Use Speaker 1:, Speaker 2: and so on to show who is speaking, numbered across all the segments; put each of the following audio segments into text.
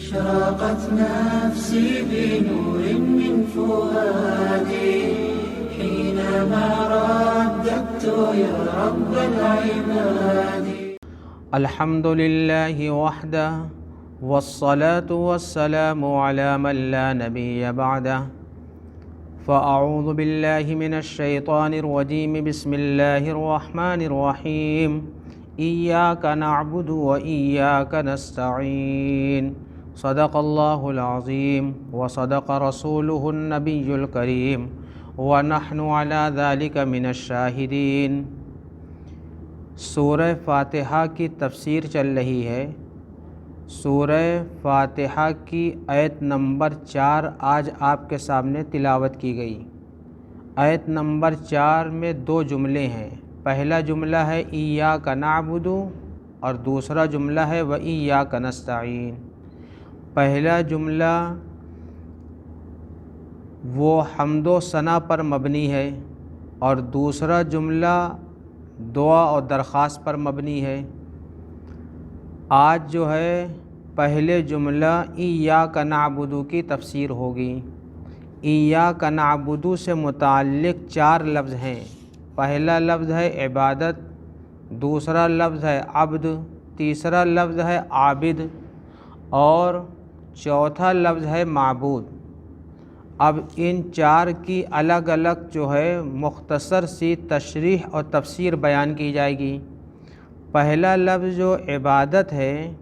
Speaker 1: أشرقت نفسي بنور من فؤادي حينما رددت يا رب العباد.
Speaker 2: الحمد لله وحده والصلاة والسلام على من لا نبي بعده. فأعوذ بالله من الشيطان الرجيم. بسم الله الرحمن الرحيم. إياك نعبد وإياك نستعين. صدق الله العظيم وصدق رسوله النبي الكريم ونحن على ذلك من الشاهدين. سورہ فاتحہ کی تفسیر چل رہی ہے. سورہ فاتحہ کی آیت نمبر 4 آج آپ کے سامنے تلاوت کی گئی. آیت نمبر 4 میں 2 جملے ہیں. پہلا جملہ ہے ایاک نعبد اور دوسرا جملہ ہے وایاک نستعین. پہلا جملہ وہ حمد و ثنا پر مبنی ہے اور دوسرا جملہ دعا اور درخواست پر مبنی ہے. آج جو ہے پہلے جملہ ایاک نعبد کی تفسیر ہوگی. ایاک نعبد سے متعلق 4 لفظ ہیں. پہلا لفظ ہے عبادت، دوسرا لفظ ہے عبد، تیسرا لفظ ہے عابد اور چوتھا لفظ ہے معبود. اب ان 4 کی الگ الگ جو ہے مختصر سی تشریح اور تفسیر بیان کی جائے گی. پہلا لفظ جو عبادت ہے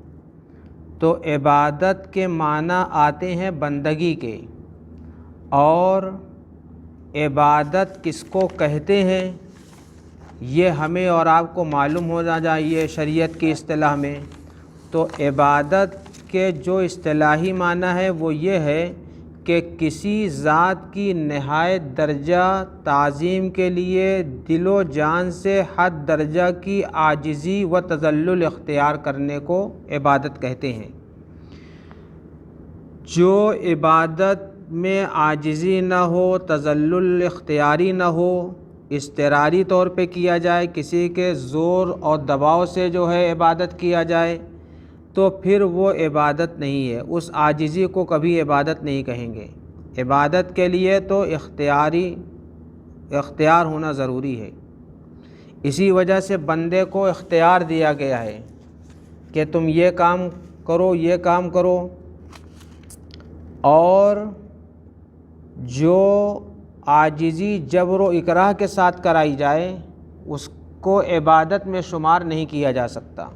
Speaker 2: تو عبادت کے معنی آتے ہیں بندگی کے، اور عبادت کس کو کہتے ہیں یہ ہمیں اور آپ کو معلوم ہونا چاہیے شریعت کی اصطلاح میں. تو عبادت کے جو اصطلاحی معنی ہے وہ یہ ہے کہ کسی ذات کی نہایت درجہ تعظیم کے لیے دل و جان سے حد درجہ کی عاجزی و تذلل اختیار کرنے کو عبادت کہتے ہیں. جو عبادت میں عاجزی نہ ہو، تذلل اختیاری نہ ہو، اضطراری طور پہ کیا جائے، کسی کے زور اور دباؤ سے جو ہے عبادت کیا جائے تو پھر وہ عبادت نہیں ہے. اس عاجزی کو کبھی عبادت نہیں کہیں گے. عبادت کے لیے تو اختیار ہونا ضروری ہے. اسی وجہ سے بندے کو اختیار دیا گیا ہے کہ تم یہ کام کرو، یہ کام کرو، اور جو عاجزی جبر و اکراہ کے ساتھ کرائی جائے اس کو عبادت میں شمار نہیں کیا جا سکتا.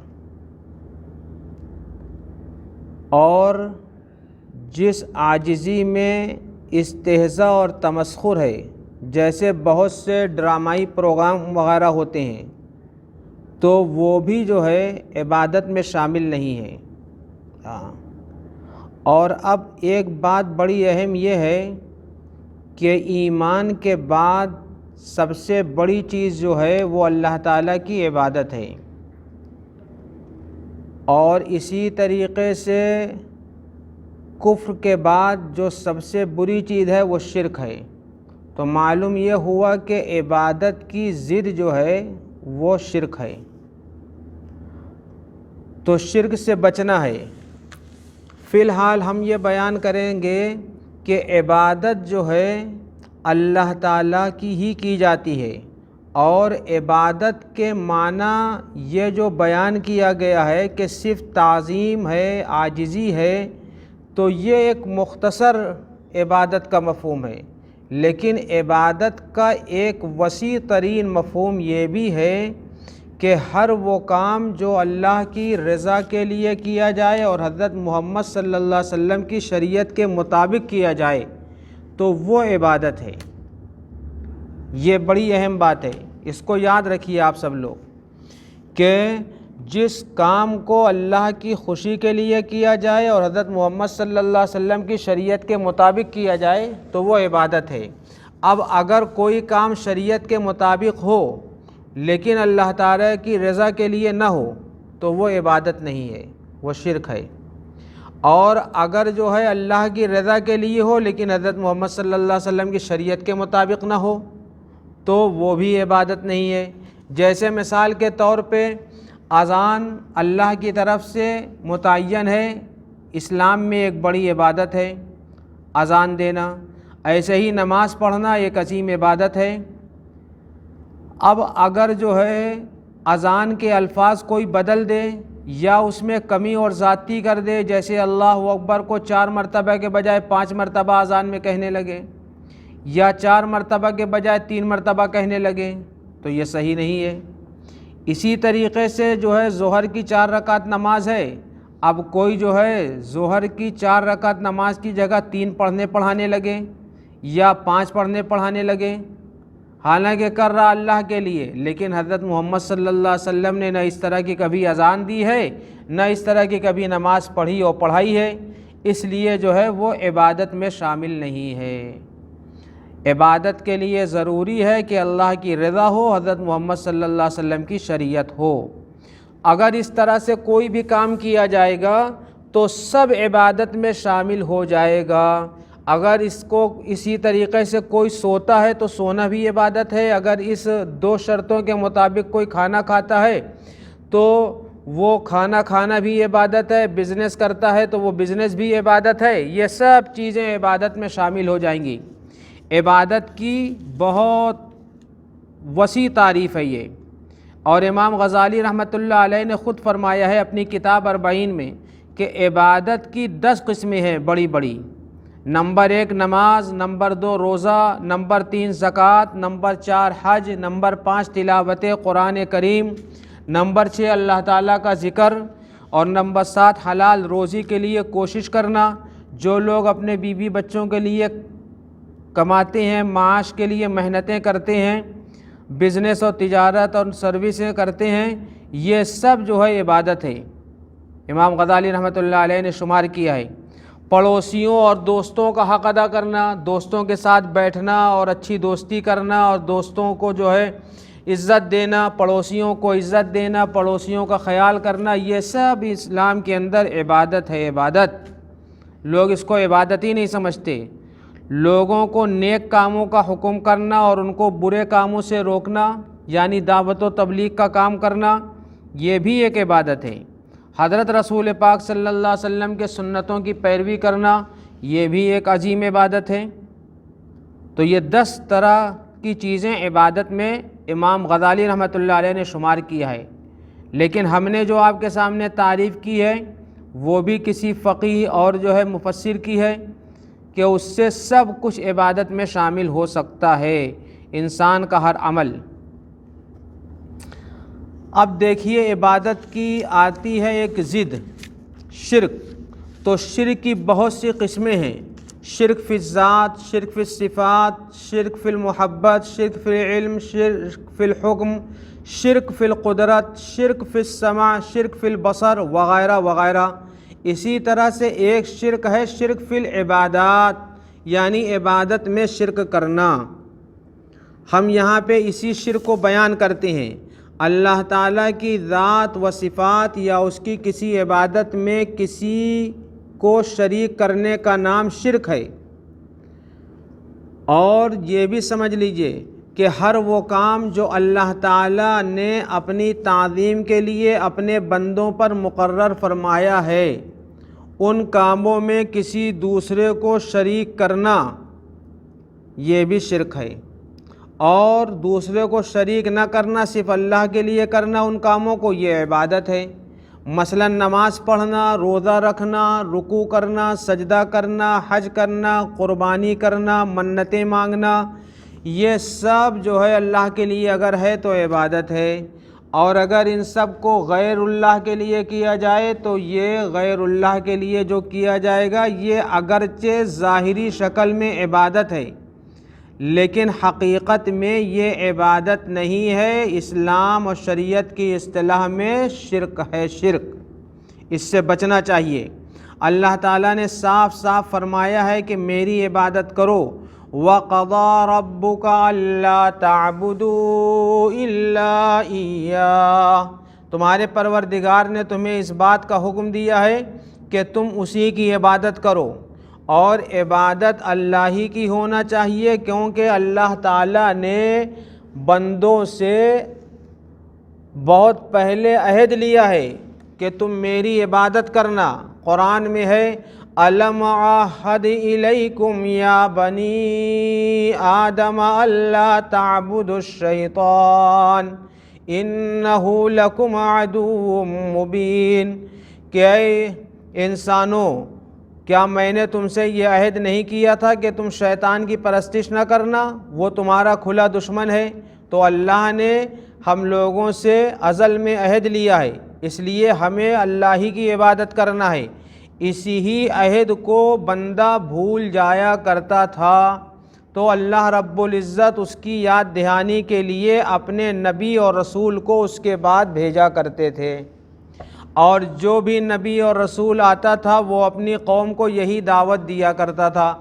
Speaker 2: اور جس عاجزی میں استہزاء اور تمسخر ہے، جیسے بہت سے ڈرامائی پروگرام وغیرہ ہوتے ہیں، تو وہ بھی جو ہے عبادت میں شامل نہیں ہے. اور اب ایک بات بڑی اہم یہ ہے کہ ایمان کے بعد سب سے بڑی چیز جو ہے وہ اللہ تعالیٰ کی عبادت ہے، اور اسی طریقے سے کفر کے بعد جو سب سے بری چیز ہے وہ شرک ہے. تو معلوم یہ ہوا کہ عبادت کی ضد جو ہے وہ شرک ہے. تو شرک سے بچنا ہے. فی الحال ہم یہ بیان کریں گے کہ عبادت جو ہے اللہ تعالیٰ کی ہی کی جاتی ہے، اور عبادت کے معنی یہ جو بیان کیا گیا ہے کہ صرف تعظیم ہے، عاجزی ہے، تو یہ ایک مختصر عبادت کا مفہوم ہے. لیکن عبادت کا ایک وسیع ترین مفہوم یہ بھی ہے کہ ہر وہ کام جو اللہ کی رضا کے لیے کیا جائے اور حضرت محمد صلی اللہ علیہ وسلم کی شریعت کے مطابق کیا جائے تو وہ عبادت ہے. یہ بڑی اہم بات ہے، اس کو یاد رکھیے آپ سب لوگ کہ جس کام کو اللہ کی خوشی کے لیے کیا جائے اور حضرت محمد صلی اللہ علیہ وسلم کی شریعت کے مطابق کیا جائے تو وہ عبادت ہے. اب اگر کوئی کام شریعت کے مطابق ہو لیکن اللہ تعالیٰ کی رضا کے لیے نہ ہو تو وہ عبادت نہیں ہے، وہ شرک ہے. اور اگر جو ہے اللہ کی رضا کے لیے ہو لیکن حضرت محمد صلی اللہ علیہ وسلم کی شریعت کے مطابق نہ ہو تو وہ بھی عبادت نہیں ہے. جیسے مثال کے طور پہ اذان اللہ کی طرف سے متعین ہے، اسلام میں ایک بڑی عبادت ہے اذان دینا، ایسے ہی نماز پڑھنا ایک عظیم عبادت ہے۔ اب اگر جو ہے اذان کے الفاظ کوئی بدل دے یا اس میں کمی اور زیادتی کر دے، جیسے اللہ اکبر کو 4 مرتبہ کے بجائے 5 مرتبہ اذان میں کہنے لگے یا 4 مرتبہ کے بجائے 3 مرتبہ کہنے لگے، تو یہ صحیح نہیں ہے۔ اسی طریقے سے جو ہے ظہر کی 4 رکعت نماز ہے، اب کوئی جو ہے ظہر کی 4 رکعت نماز کی جگہ 3 پڑھانے لگے یا 5 پڑھانے لگے، حالانکہ کر رہا اللہ کے لیے، لیکن حضرت محمد صلی اللہ علیہ وسلم نے نہ اس طرح کی کبھی اذان دی ہے، نہ اس طرح کی کبھی نماز پڑھی اور پڑھائی ہے، اس لیے جو ہے وہ عبادت میں شامل نہیں ہے۔ عبادت کے لیے ضروری ہے کہ اللہ کی رضا ہو، حضرت محمد صلی اللہ علیہ وسلم کی شریعت ہو۔ اگر اس طرح سے کوئی بھی کام کیا جائے گا تو سب عبادت میں شامل ہو جائے گا۔ اگر اسی طریقے سے کوئی سوتا ہے تو سونا بھی عبادت ہے، اگر اس 2 شرطوں کے مطابق کوئی کھانا کھاتا ہے تو وہ کھانا کھانا بھی عبادت ہے، بزنس کرتا ہے تو وہ بزنس بھی عبادت ہے، یہ سب چیزیں عبادت میں شامل ہو جائیں گی۔ عبادت کی بہت وسیع تعریف ہے یہ، اور امام غزالی رحمۃ اللہ علیہ نے خود فرمایا ہے اپنی کتاب 40 میں کہ عبادت کی 10 قسمیں ہیں بڑی بڑی۔ نمبر 1 نماز، نمبر 2 روزہ، نمبر 3 زکوٰۃ، نمبر 4 حج، نمبر 5 تلاوت قرآن کریم، نمبر 6 اللہ تعالیٰ کا ذکر، اور نمبر 7 حلال روزی کے لیے کوشش کرنا۔ جو لوگ اپنے بیوی بچوں کے لیے کماتے ہیں، معاش کے لیے محنتیں کرتے ہیں، بزنس اور تجارت اور سروسیں کرتے ہیں، یہ سب جو ہے عبادت ہے۔ امام غزالی رحمۃ اللہ علیہ نے شمار کیا ہے۔ پڑوسیوں اور دوستوں کا حق ادا کرنا، دوستوں کے ساتھ بیٹھنا اور اچھی دوستی کرنا اور دوستوں کو جو ہے عزت دینا، پڑوسیوں کو عزت دینا، پڑوسیوں کا خیال کرنا، یہ سب اسلام کے اندر عبادت ہے۔ عبادت لوگ اس کو عبادت ہی نہیں سمجھتے۔ لوگوں کو نیک کاموں کا حکم کرنا اور ان کو برے کاموں سے روکنا، یعنی دعوت و تبلیغ کا کام کرنا، یہ بھی ایک عبادت ہے۔ حضرت رسول پاک صلی اللہ علیہ وسلم کے سنتوں کی پیروی کرنا، یہ بھی ایک عظیم عبادت ہے۔ تو یہ 10 طرح کی چیزیں عبادت میں امام غزالی رحمۃ اللہ علیہ نے شمار کیا ہے، لیکن ہم نے جو آپ کے سامنے تعریف کی ہے وہ بھی کسی فقیہ اور جو ہے مفسر کی ہے کہ اس سے سب کچھ عبادت میں شامل ہو سکتا ہے، انسان کا ہر عمل۔ اب دیکھیے عبادت کی آتی ہے ایک ضد، شرک۔ تو شرک کی بہت سی قسمیں ہیں، شرک فی الذات، شرک فی الصفات، شرک فی المحبت، شرک فی العلم، شرک فی الحکم، شرک فی القدرت، شرک فی السمع، شرک فی البصر وغیرہ وغیرہ۔ اسی طرح سے ایک شرک ہے شرک فی العبادات، یعنی عبادت میں شرک کرنا۔ ہم یہاں پہ اسی شرک کو بیان کرتے ہیں۔ اللہ تعالیٰ کی ذات و صفات یا اس کی کسی عبادت میں کسی کو شریک کرنے کا نام شرک ہے۔ اور یہ بھی سمجھ لیجئے کہ ہر وہ کام جو اللہ تعالیٰ نے اپنی تعظیم کے لیے اپنے بندوں پر مقرر فرمایا ہے، ان کاموں میں کسی دوسرے کو شریک کرنا یہ بھی شرک ہے۔ اور دوسرے کو شریک نہ کرنا، صرف اللہ کے لیے کرنا ان کاموں کو، یہ عبادت ہے۔ مثلا نماز پڑھنا، روزہ رکھنا، رکوع کرنا، سجدہ کرنا، حج کرنا، قربانی کرنا، منتیں مانگنا، یہ سب جو ہے اللہ کے لیے اگر ہے تو عبادت ہے۔ اور اگر ان سب کو غیر اللہ کے لیے کیا جائے تو یہ غیر اللہ کے لیے جو کیا جائے گا یہ اگرچہ ظاہری شکل میں عبادت ہے، لیکن حقیقت میں یہ عبادت نہیں ہے، اسلام اور شریعت کی اصطلاح میں شرک ہے۔ شرک، اس سے بچنا چاہیے۔ اللہ تعالیٰ نے صاف صاف فرمایا ہے کہ میری عبادت کرو۔ وَقَضَىٰ رَبُّكَ أَلَّا تَعْبُدُوا إِلَّا إِيَّاهُ، تمہارے پروردگار نے تمہیں اس بات کا حکم دیا ہے کہ تم اسی کی عبادت کرو، اور عبادت اللہ ہی کی ہونا چاہیے، کیونکہ اللہ تعالیٰ نے بندوں سے بہت پہلے عہد لیا ہے کہ تم میری عبادت کرنا۔ قرآن میں ہے الم عہد الیکم یا بنی آدم الا تعبدوا الشیطان انہ لکم عدو مبین، کہ اے انسانوں، کیا میں نے تم سے یہ عہد نہیں کیا تھا کہ تم شیطان کی پرستش نہ کرنا، وہ تمہارا کھلا دشمن ہے؟ تو اللہ نے ہم لوگوں سے ازل میں عہد لیا ہے، اس لیے ہمیں اللہ ہی کی عبادت کرنا ہے۔ اسی ہی عہد کو بندہ بھول جایا کرتا تھا تو اللہ رب العزت اس کی یاد دہانی کے لیے اپنے نبی اور رسول کو اس کے بعد بھیجا کرتے تھے، اور جو بھی نبی اور رسول آتا تھا وہ اپنی قوم کو یہی دعوت دیا کرتا تھا۔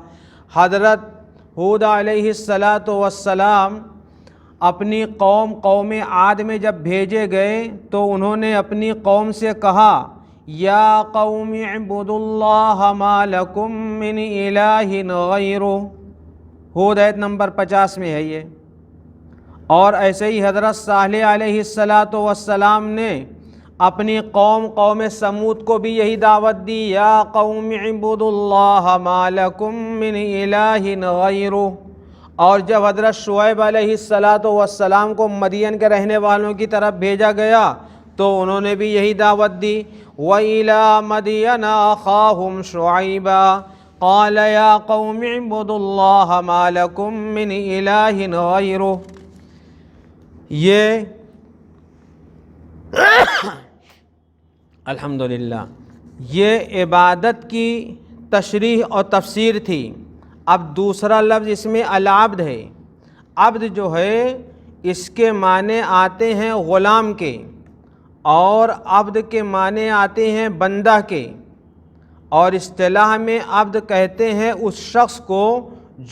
Speaker 2: حضرت ہود علیہ السلام اپنی قوم عاد میں جب بھیجے گئے تو انہوں نے اپنی قوم سے کہا یا قوم اعبدوا اللہ ما لکم من الہ غیرہ، ہود آیت نمبر 50 میں ہے یہ۔ اور ایسے ہی حضرت صالح علیہ السلام نے اپنی قوم سمود کو بھی یہی دعوت دی یا قوم اعبدوا اللہ ما لکم من الہ غیرہ۔ اور جب حضرت شعیب علیہ السلام کو مدین کے رہنے والوں کی طرف بھیجا گیا تو انہوں نے بھی یہی دعوت دی وَإِلَىٰ مَدْيَنَ أَخَاهُمْ شُعَيْبًا قَالَ يَا قَوْمِ اعْبُدُوا اللَّهَ مَا لَكُم مِّنْ إِلَٰهٍ غَيْرُهُ۔ یہ الحمدللہ یہ عبادت کی تشریح اور تفسیر تھی۔ اب دوسرا لفظ اس میں العبد ہے۔ عبد جو ہے اس کے معنی آتے ہیں غلام کے، اور عبد کے معنی آتے ہیں بندہ کے، اور اصطلاح میں عبد کہتے ہیں اس شخص کو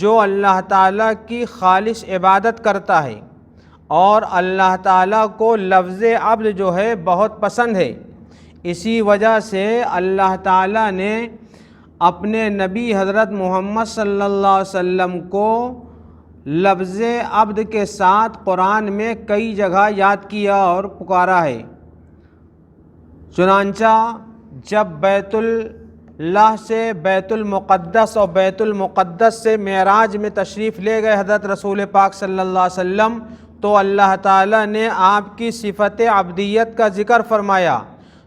Speaker 2: جو اللہ تعالیٰ کی خالص عبادت کرتا ہے، اور اللہ تعالیٰ کو لفظ عبد جو ہے بہت پسند ہے۔ اسی وجہ سے اللہ تعالیٰ نے اپنے نبی حضرت محمد صلی اللہ علیہ وسلم کو لفظ عبد کے ساتھ قرآن میں کئی جگہ یاد کیا اور پکارا ہے۔ چنانچہ جب بیت اللہ سے بیت المقدس اور بیت المقدس سے معراج میں تشریف لے گئے حضرت رسول پاک صلی اللہ علیہ وسلم، تو اللہ تعالیٰ نے آپ کی صفت عبدیت کا ذکر فرمایا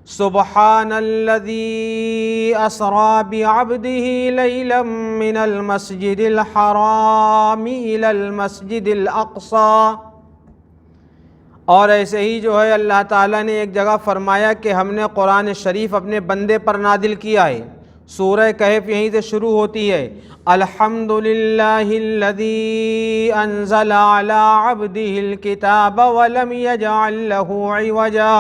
Speaker 2: سبحان الذی اسری بعبدہ لیلا من المسجد الحرام الی المسجد الاقصی۔ اور ایسے ہی جو ہے اللہ تعالیٰ نے ایک جگہ فرمایا کہ ہم نے قرآن شریف اپنے بندے پر نازل کیا ہے۔ سورہ کہف یہیں سے شروع ہوتی ہے الحمدللہ الذی انزل علی عبدہ الکتاب ولم یجعل لہ عوجا۔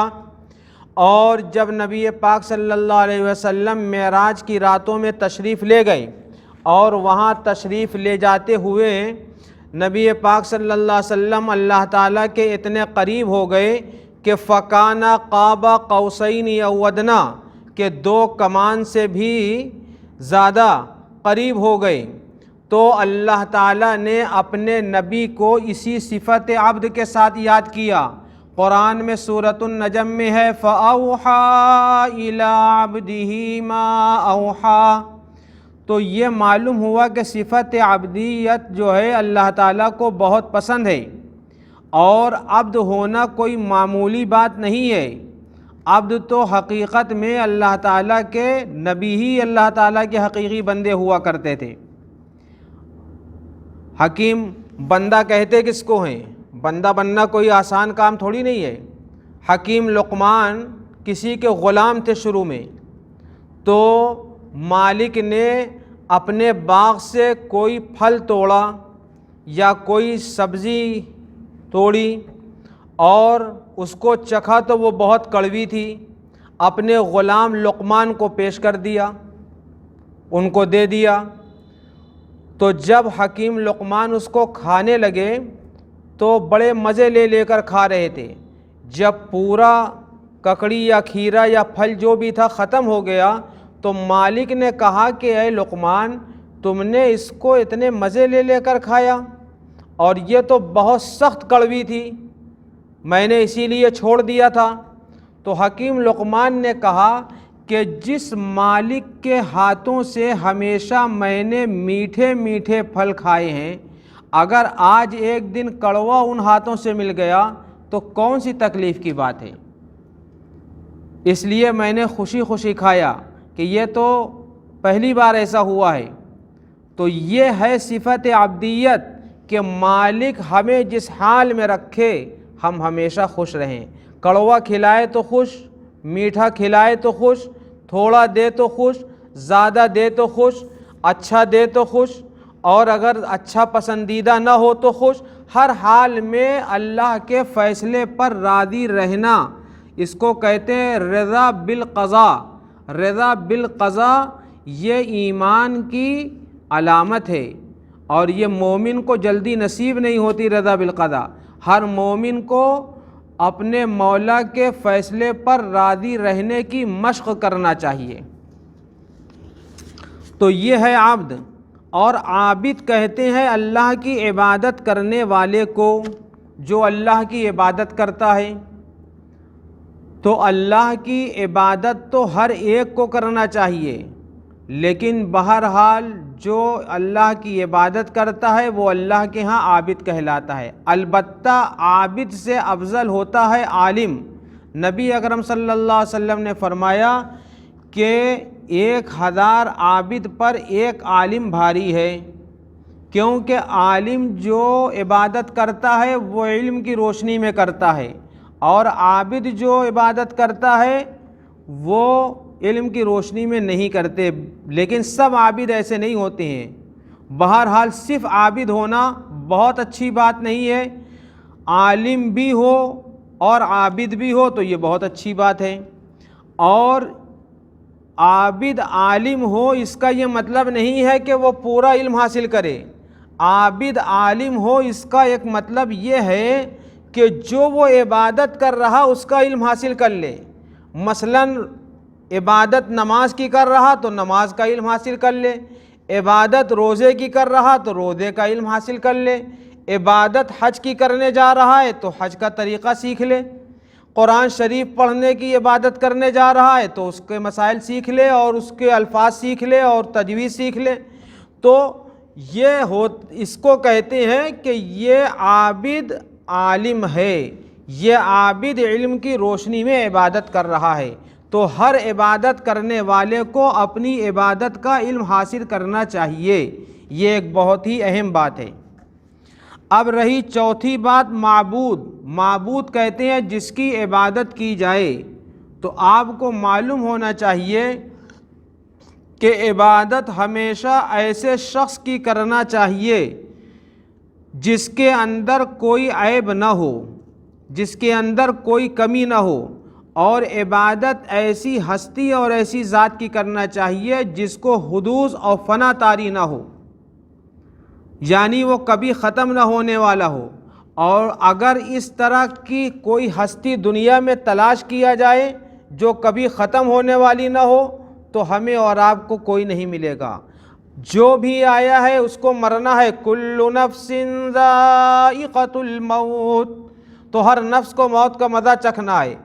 Speaker 2: اور جب نبی پاک صلی اللہ علیہ وسلم معراج کی راتوں میں تشریف لے گئے، اور وہاں تشریف لے جاتے ہوئے نبی پاک صلی اللہ علیہ وسلم اللہ تعالیٰ کے اتنے قریب ہو گئے کہ فَكَانَ قَابَ قَوْسَيْنِ أَوْ أَدْنَىٰ، کہ دو کمان سے بھی زیادہ قریب ہو گئے، تو اللہ تعالیٰ نے اپنے نبی کو اسی صفت عبد کے ساتھ یاد کیا۔ قرآن میں سورۃ النجم میں ہے فَأَوْحَىٰ إِلَىٰ عَبْدِهِ مَا أَوْحَىٰ۔ تو یہ معلوم ہوا کہ صفت عبدیت جو ہے اللہ تعالیٰ کو بہت پسند ہے، اور عبد ہونا کوئی معمولی بات نہیں ہے۔ عبد تو حقیقت میں اللہ تعالیٰ کے نبی ہی اللہ تعالیٰ کے حقیقی بندے ہوا کرتے تھے۔ حکیم بندہ کہتے کس کو ہیں؟ بندہ بننا کوئی آسان کام تھوڑی نہیں ہے۔ حکیم لقمان کسی کے غلام تھے شروع میں، تو مالک نے اپنے باغ سے کوئی پھل توڑا یا کوئی سبزی توڑی اور اس کو چکھا تو وہ بہت کڑوی تھی، اپنے غلام لقمان کو پیش کر دیا، ان کو دے دیا۔ تو جب حکیم لقمان اس کو کھانے لگے تو بڑے مزے لے لے کر کھا رہے تھے۔ جب پورا ککڑی یا کھیرا یا پھل جو بھی تھا ختم ہو گیا تو مالک نے کہا کہ اے لقمان، تم نے اس کو اتنے مزے لے لے کر کھایا اور یہ تو بہت سخت کڑوی تھی، میں نے اسی لیے چھوڑ دیا تھا۔ تو حکیم لقمان نے کہا کہ جس مالک کے ہاتھوں سے ہمیشہ میں نے میٹھے میٹھے پھل کھائے ہیں، اگر آج ایک دن کڑوا ان ہاتھوں سے مل گیا تو کون سی تکلیف کی بات ہے؟ اس لیے میں نے خوشی خوشی کھایا کہ یہ تو پہلی بار ایسا ہوا ہے۔ تو یہ ہے صفت عبدیت کہ مالک ہمیں جس حال میں رکھے ہم ہمیشہ خوش رہیں۔ کڑوا کھلائے تو خوش، میٹھا کھلائے تو خوش، تھوڑا دے تو خوش، زیادہ دے تو خوش، اچھا دے تو خوش، اور اگر اچھا پسندیدہ نہ ہو تو خوش۔ ہر حال میں اللہ کے فیصلے پر راضی رہنا، اس کو کہتے ہیں رضا بالقضاء۔ رضا بالقضاء یہ ایمان کی علامت ہے، اور یہ مومن کو جلدی نصیب نہیں ہوتی رضا بالقضاء۔ ہر مومن کو اپنے مولا کے فیصلے پر راضی رہنے کی مشق کرنا چاہیے۔ تو یہ ہے عبد، اور عابد کہتے ہیں اللہ کی عبادت کرنے والے کو، جو اللہ کی عبادت کرتا ہے۔ تو اللہ کی عبادت تو ہر ایک کو کرنا چاہیے، لیکن بہرحال جو اللہ کی عبادت کرتا ہے وہ اللہ کے ہاں عابد کہلاتا ہے۔ البتہ عابد سے افضل ہوتا ہے عالم۔ نبی اکرم صلی اللہ علیہ وسلم نے فرمایا کہ 1000 عابد پر ایک عالم بھاری ہے، کیونکہ عالم جو عبادت کرتا ہے وہ علم کی روشنی میں کرتا ہے، اور عابد جو عبادت کرتا ہے وہ علم کی روشنی میں نہیں کرتے۔ لیکن سب عابد ایسے نہیں ہوتے ہیں۔ بہرحال صرف عابد ہونا بہت اچھی بات نہیں ہے، عالم بھی ہو اور عابد بھی ہو تو یہ بہت اچھی بات ہے۔ اور عابد عالم ہو اس کا یہ مطلب نہیں ہے کہ وہ پورا علم حاصل کرے۔ عابد عالم ہو اس کا ایک مطلب یہ ہے کہ جو وہ عبادت کر رہا اس کا علم حاصل کر لے۔ مثلاً عبادت نماز کی کر رہا تو نماز کا علم حاصل کر لے، عبادت روزے کی کر رہا تو روزے کا علم حاصل کر لے، عبادت حج کی کرنے جا رہا ہے تو حج کا طریقہ سیکھ لے، قرآن شریف پڑھنے کی عبادت کرنے جا رہا ہے تو اس کے مسائل سیکھ لے اور اس کے الفاظ سیکھ لے اور تجوید سیکھ لے۔ تو اس کو کہتے ہیں کہ یہ عابد عالم ہے، یہ عابد علم کی روشنی میں عبادت کر رہا ہے۔ تو ہر عبادت کرنے والے کو اپنی عبادت کا علم حاصل کرنا چاہیے، یہ ایک بہت ہی اہم بات ہے۔ اب رہی چوتھی بات معبود۔ معبود کہتے ہیں جس کی عبادت کی جائے۔ تو آپ کو معلوم ہونا چاہیے کہ عبادت ہمیشہ ایسے شخص کی کرنا چاہیے جس کے اندر کوئی عیب نہ ہو، جس کے اندر کوئی کمی نہ ہو، اور عبادت ایسی ہستی اور ایسی ذات کی کرنا چاہیے جس کو حدوث اور فنا طاری نہ ہو، یعنی وہ کبھی ختم نہ ہونے والا ہو۔ اور اگر اس طرح کی کوئی ہستی دنیا میں تلاش کیا جائے جو کبھی ختم ہونے والی نہ ہو تو ہمیں اور آپ کو کوئی نہیں ملے گا۔ جو بھی آیا ہے اس کو مرنا ہے، کل نفس ذائقۃ الموت، تو ہر نفس کو موت کا مزہ چکھنا ہے،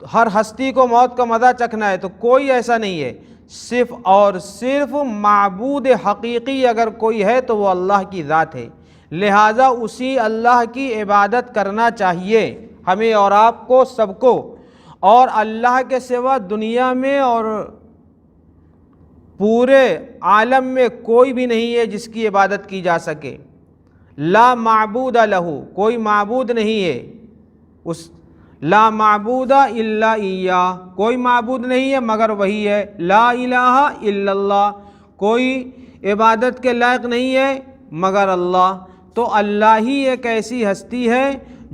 Speaker 2: ہر ہستی کو موت کا مزہ چکھنا ہے۔ تو کوئی ایسا نہیں ہے، صرف اور صرف معبود حقیقی اگر کوئی ہے تو وہ اللہ کی ذات ہے، لہٰذا اسی اللہ کی عبادت کرنا چاہیے ہمیں اور آپ کو، سب کو۔ اور اللہ کے سوا دنیا میں اور پورے عالم میں کوئی بھی نہیں ہے جس کی عبادت کی جا سکے۔ لا معبود لہ، کوئی معبود نہیں ہے، اس لا معبود الا ایاہ، کوئی معبود نہیں ہے مگر وہی ہے۔ لا الہ الا اللہ، کوئی عبادت کے لائق نہیں ہے مگر اللہ۔ تو اللہ ہی ایک ایسی ہستی ہے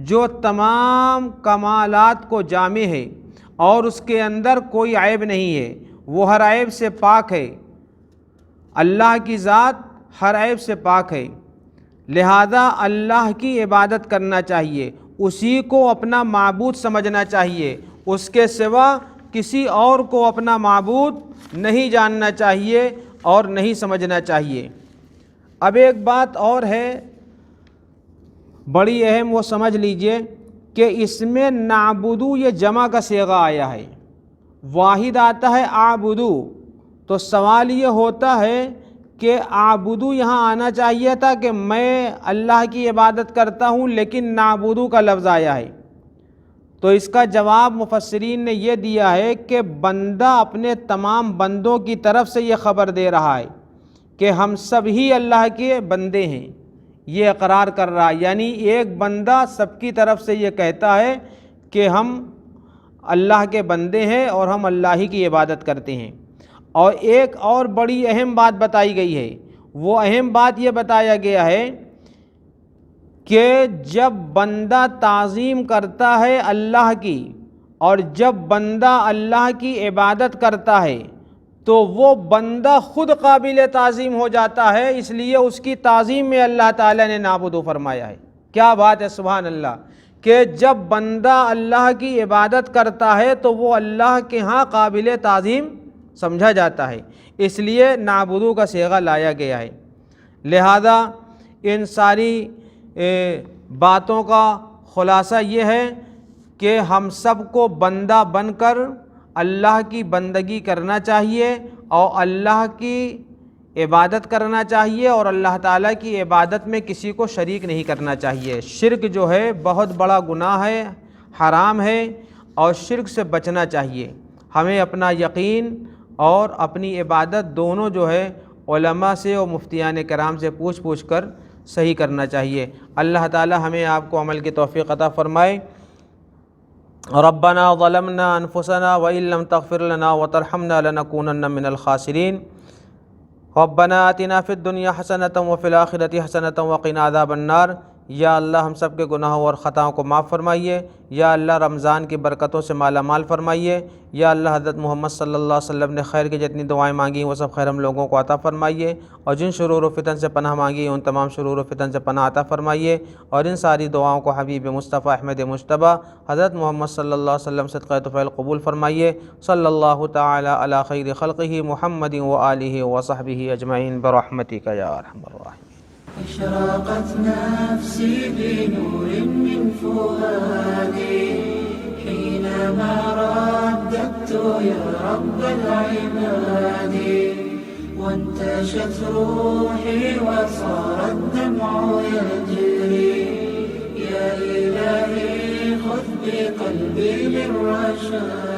Speaker 2: جو تمام کمالات کو جامع ہے اور اس کے اندر کوئی عیب نہیں ہے، وہ ہر عیب سے پاک ہے۔ اللہ کی ذات ہر عیب سے پاک ہے، لہذا اللہ کی عبادت کرنا چاہیے، اسی کو اپنا معبود سمجھنا چاہیے، اس کے سوا کسی اور کو اپنا معبود نہیں جاننا چاہیے اور نہیں سمجھنا چاہیے۔ اب ایک بات اور ہے بڑی اہم، وہ سمجھ لیجئے کہ اس میں نعبدو یہ جمع کا صیغہ آیا ہے، واحد آتا ہے اعبدو، تو سوال یہ ہوتا ہے کہ اعبدو یہاں آنا چاہیے تھا کہ میں اللہ کی عبادت کرتا ہوں، لیکن نعبدو کا لفظ آیا ہے۔ تو اس کا جواب مفسرین نے یہ دیا ہے کہ بندہ اپنے تمام بندوں کی طرف سے یہ خبر دے رہا ہے کہ ہم سب ہی اللہ کے بندے ہیں، یہ اقرار کر رہا ہے۔ یعنی ایک بندہ سب کی طرف سے یہ کہتا ہے کہ ہم اللہ کے بندے ہیں اور ہم اللہ ہی کی عبادت کرتے ہیں۔ اور ایک اور بڑی اہم بات بتائی گئی ہے، وہ اہم بات یہ بتایا گیا ہے کہ جب بندہ تعظیم کرتا ہے اللہ کی، اور جب بندہ اللہ کی عبادت کرتا ہے تو وہ بندہ خود قابل تعظیم ہو جاتا ہے، اس لیے اس کی تعظیم میں اللہ تعالیٰ نے نعبدو فرمایا ہے۔ کیا بات ہے، سبحان اللہ، کہ جب بندہ اللہ کی عبادت کرتا ہے تو وہ اللہ کے ہاں قابل تعظیم سمجھا جاتا ہے، اس لیے نعبدو کا صیغہ لایا گیا ہے۔ لہذا ان ساری باتوں کا خلاصہ یہ ہے کہ ہم سب کو بندہ بن کر اللہ کی بندگی کرنا چاہیے اور اللہ کی عبادت کرنا چاہیے، اور اللہ تعالیٰ کی عبادت میں کسی کو شریک نہیں کرنا چاہیے۔ شرک جو ہے بہت بڑا گناہ ہے، حرام ہے، اور شرک سے بچنا چاہیے۔ ہمیں اپنا یقین اور اپنی عبادت دونوں جو ہے علماء سے اور مفتیان کرام سے پوچھ کر صحیح کرنا چاہیے۔ اللہ تعالی ہمیں آپ کو عمل کی توفیق عطا فرمائے۔ ربنا ظلمنا انفسنا وان لم تغفر لنا وترحمنا لنكونن من الخاسرین۔ ربنا آتنا فی الدنیا حسنۃ وفی الآخرۃ حسنۃ وقنا عذاب النار۔ یا اللہ ہم سب کے گناہوں اور خطاؤں کو معاف فرمائیے۔ یا اللہ رمضان کی برکتوں سے مالا مال فرمائیے۔ یا اللہ حضرت محمد صلی اللہ علیہ وسلم نے خیر کی جتنی دعائیں مانگی وہ سب خیر ہم لوگوں کو عطا فرمائیے، اور جن شرور و فتن سے پناہ مانگی ان تمام شرور و فتن سے پناہ عطا فرمائیے، اور ان ساری دعاؤں کو حبیب مصطفیٰ احمد مجتبیٰ حضرت محمد صلی اللہ علیہ وسلم صدقہ طفیل قبول فرمائیے۔ صلی اللہ تعالی علی خیر خلقہ محمد وآلہ وصحبہ اجمعین برحمتک یا ارحم الراحمین۔
Speaker 1: اشرقت نفسي بنور من فؤادي حينما رددت يا رب العباد، وانتشت روحي وصار الدمع يجري، يا إلهي خذ بقلبي للرشاد.